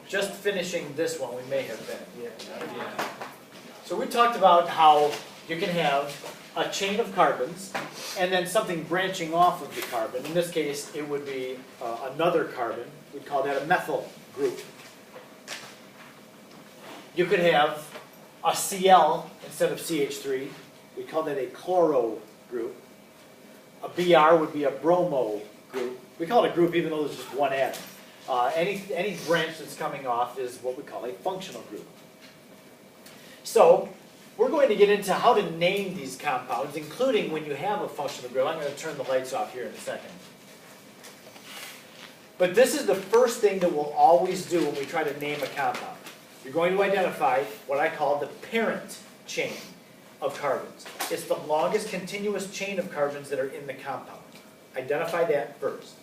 just finishing this one, we may have been. Yeah. So we talked about how you can have a chain of carbons and then something branching off of the carbon. In this case, it would be another carbon. We'd call that a methyl group. You could have a Cl instead of CH3. We call that a chloro group. A Br would be a bromo group. We call it a group even though there's just one atom. Any branch that's coming off is what we call a functional group. So we're going to get into how to name these compounds, including when you have a functional group. I'm going to turn the lights off here in a second. But this is the first thing that we'll always do when we try to name a compound. You're going to identify what I call the parent chain of carbons. It's the longest continuous chain of carbons that are in the compound. Identify that first.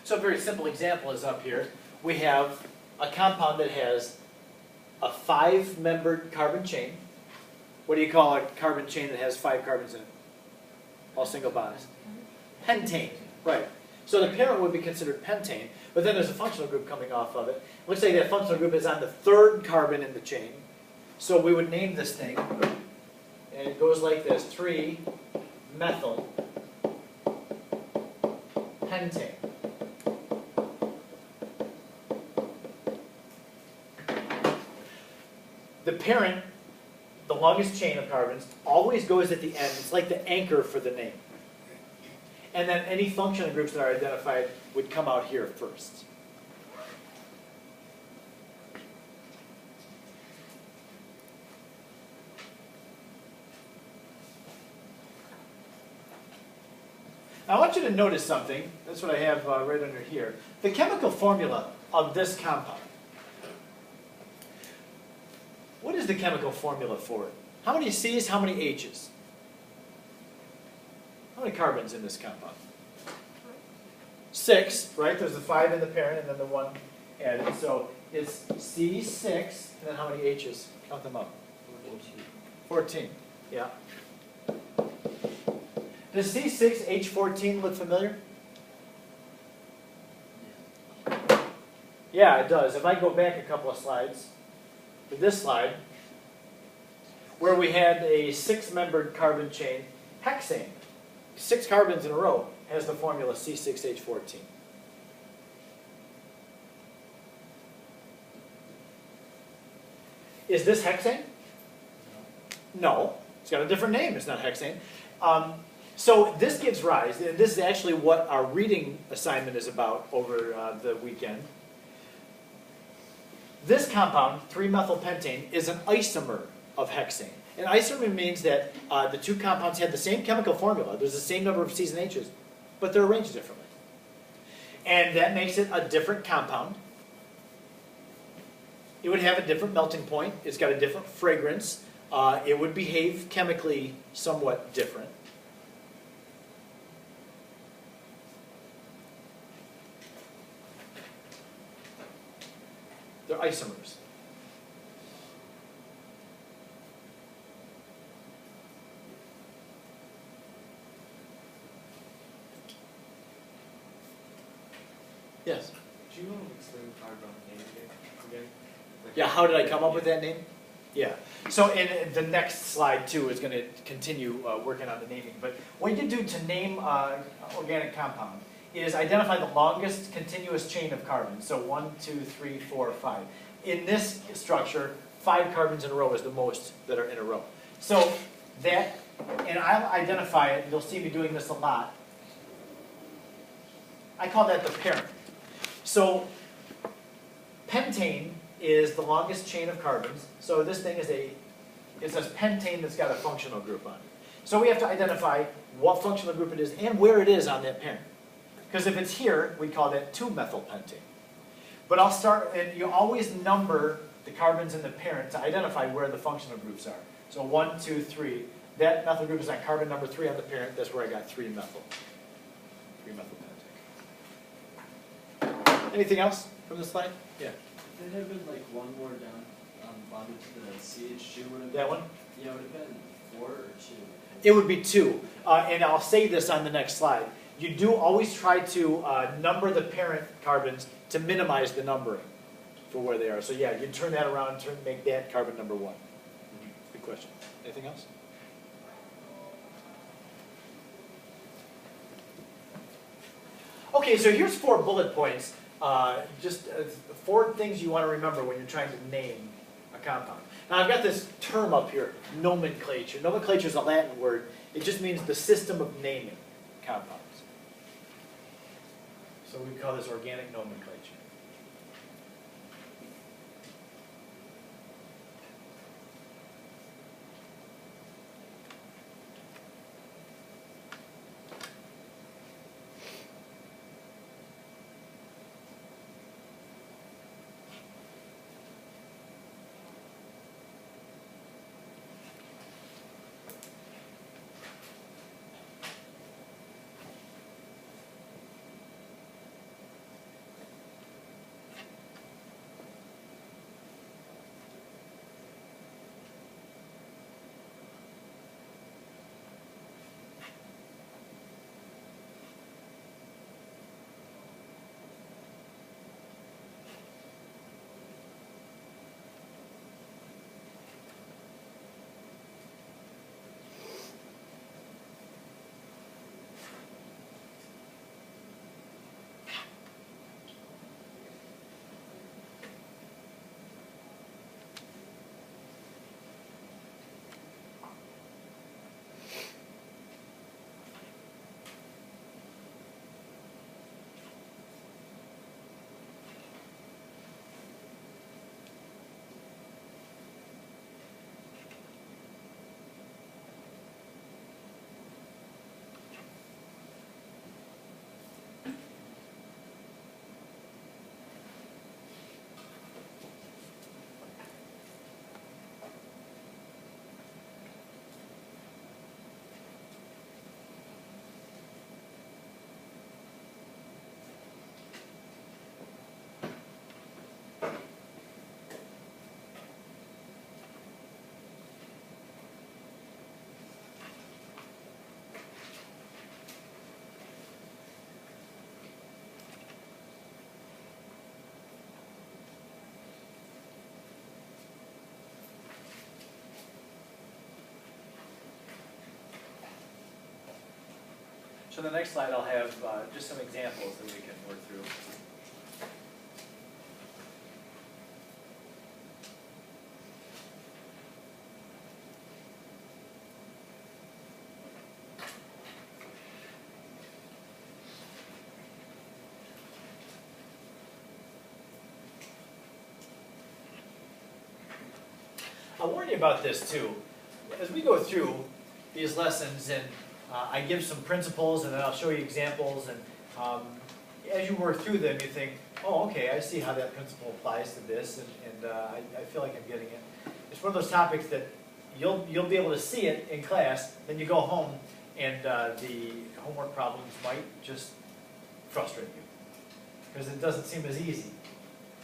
So a very simple example is up here. We have a compound that has a 5-membered carbon chain. What do you call a carbon chain that has 5 carbons in it? All single bonds. Pentane, right. So the parent would be considered pentane, but then there's a functional group coming off of it. Looks like that functional group is on the 3rd carbon in the chain. So we would name this thing, and it goes like this, 3-methyl pentane. The parent, the longest chain of carbons, always goes at the end. It's like the anchor for the name. And then any functional groups that are identified would come out here first. I want you to notice something. That's what I have right under here. The chemical formula of this compound. What is the chemical formula for it? How many C's, how many H's? How many carbons in this compound? 6, right? There's the 5 in the parent and then the 1 added. So it's C6, and then how many H's? Count them up. 14. Yeah. Does C6H14 look familiar? Yeah, it does. If I go back a couple of slides, to this slide, where we had a 6-membered carbon chain, hexane, 6 carbons in a row, has the formula C6H14. Is this hexane? No. It's got a different name. It's not hexane. So this gives rise, and this is actually what our reading assignment is about over the weekend. This compound, 3-methylpentane, is an isomer of hexane. An isomer means that the 2 compounds have the same chemical formula. There's the same number of C's and H's, but they're arranged differently. And that makes it a different compound. It would have a different melting point. It's got a different fragrance. It would behave chemically somewhat different. They're isomers. Explain part about name again. Like, Yeah, how did I come up with that name? Yeah, so in the next slide too is gonna continue working on the naming, but what you do to name organic compound is identify the longest continuous chain of carbons, so 1, 2, 3, 4, 5. In this structure, 5 carbons in a row is the most that are in a row. So that, and I'll identify it, you'll see me doing this a lot. I call that the parent. So pentane is the longest chain of carbons. So this thing is it says pentane that's got a functional group on it. So we have to identify what functional group it is and where it is on that parent. Because if it's here, we call that 2-methylpentane. But I'll start, and you always number the carbons in the parent to identify where the functional groups are. So 1, 2, 3. That methyl group is on carbon number 3 on the parent. That's where I got 3-methyl. 3-methylpentane. Anything else from this slide? Yeah. If there had been like one more down bonded to the CH2, would have That one? Yeah, would have been 4 or 2. It would be 2. And I'll say this on the next slide. You do always try to number the parent carbons to minimize the numbering for where they are. So yeah, you turn that around and make that carbon number 1. Good question. Anything else? Okay, so here's 4 bullet points. Just 4 things you want to remember when you're trying to name a compound. Now I've got this term up here, nomenclature. Nomenclature is a Latin word. It just means the system of naming compounds. So we call this organic nomenclature. So the next slide I'll have just some examples that we can work through. I'll warn you about this too. As we go through these lessons and I give some principles and then I'll show you examples, and as you work through them you think, oh okay, I see how that principle applies to this, and I feel like I'm getting it. It's one of those topics that you'll be able to see it in class, then you go home and the homework problems might just frustrate you because it doesn't seem as easy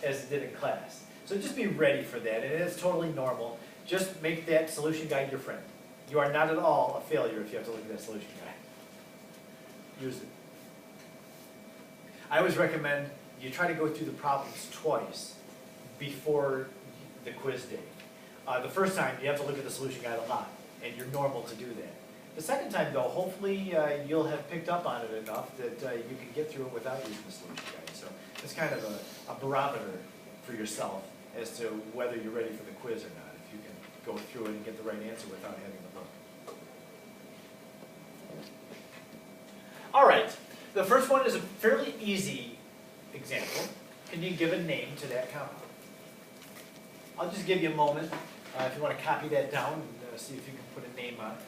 as it did in class. So just be ready for that, and it's totally normal. Just make that solution guide your friend. You are not at all a failure if you have to look at that solution guide. Use it. I always recommend you try to go through the problems twice before the quiz day. The first time, you have to look at the solution guide a lot, and you're normal to do that. The second time, though, hopefully you'll have picked up on it enough that you can get through it without using the solution guide. So it's kind of a barometer for yourself as to whether you're ready for the quiz or not, if you can go through it and get the right answer without having to look. All right, the first one is a fairly easy example. Can you give a name to that compound? I'll just give you a moment if you want to copy that down and see if you can put a name on it.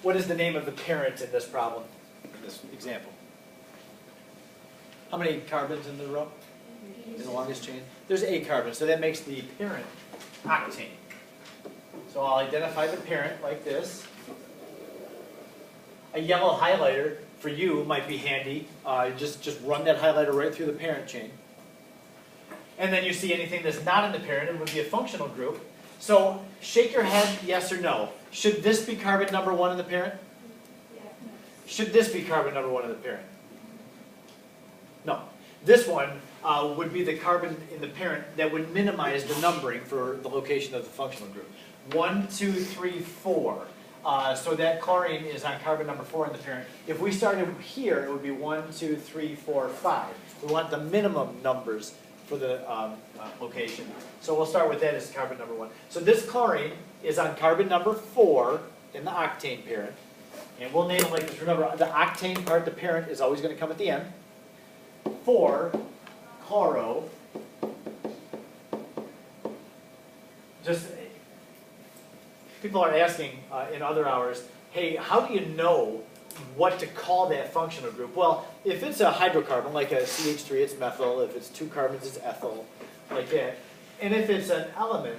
What is the name of the parent in this problem, in this example? How many carbons in the row? In the longest chain? There's 8 carbons, so that makes the parent octane. So I'll identify the parent like this. A yellow highlighter for you might be handy. Just run that highlighter right through the parent chain. And then you see anything that's not in the parent, it would be a functional group. So shake your head, yes or no. Should this be carbon number 1 in the parent? Yeah. Should this be carbon number 1 in the parent? No. This one would be the carbon in the parent that would minimize the numbering for the location of the functional group. 1, 2, 3, 4. So that chlorine is on carbon number 4 in the parent. If we started here, it would be 1, 2, 3, 4, 5. We want the minimum numbers for the location. So we'll start with that as carbon number 1. So this chlorine is on carbon number 4 in the octane parent. And we'll name it like this. Remember, the octane part, the parent, is always going to come at the end. 4 chloro. Just, people are asking in other hours, hey, how do you know what to call that functional group? Well, if it's a hydrocarbon, like a CH3, it's methyl. If it's 2 carbons, it's ethyl, like that. And if it's an element,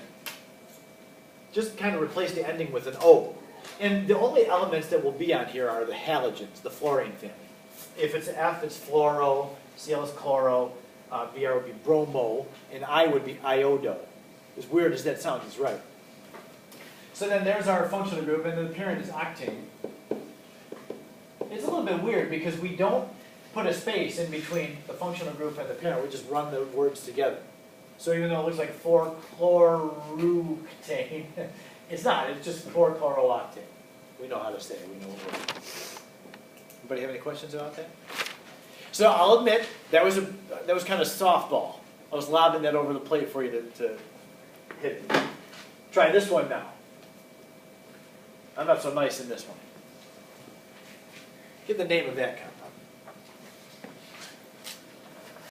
just kind of replace the ending with an O. And the only elements that will be on here are the halogens, the fluorine family. If it's F, it's fluoro, Cl is chloro, Br would be bromo, and I would be iodo. As weird as that sounds, it's right. So then there's our functional group, and the parent is octane. It's a little bit weird because we don't put a space in between the functional group and the parent. We just run the words together. So even though it looks like 4-chlorooctane, it's not. It's just 4-chlorooctane. We know how to say it. We know what we're doing. Anybody have any questions about that? So I'll admit that was kind of softball. I was lobbing that over the plate for you to hit. Try this one now. I'm not so nice in this one. Get the name of that compound.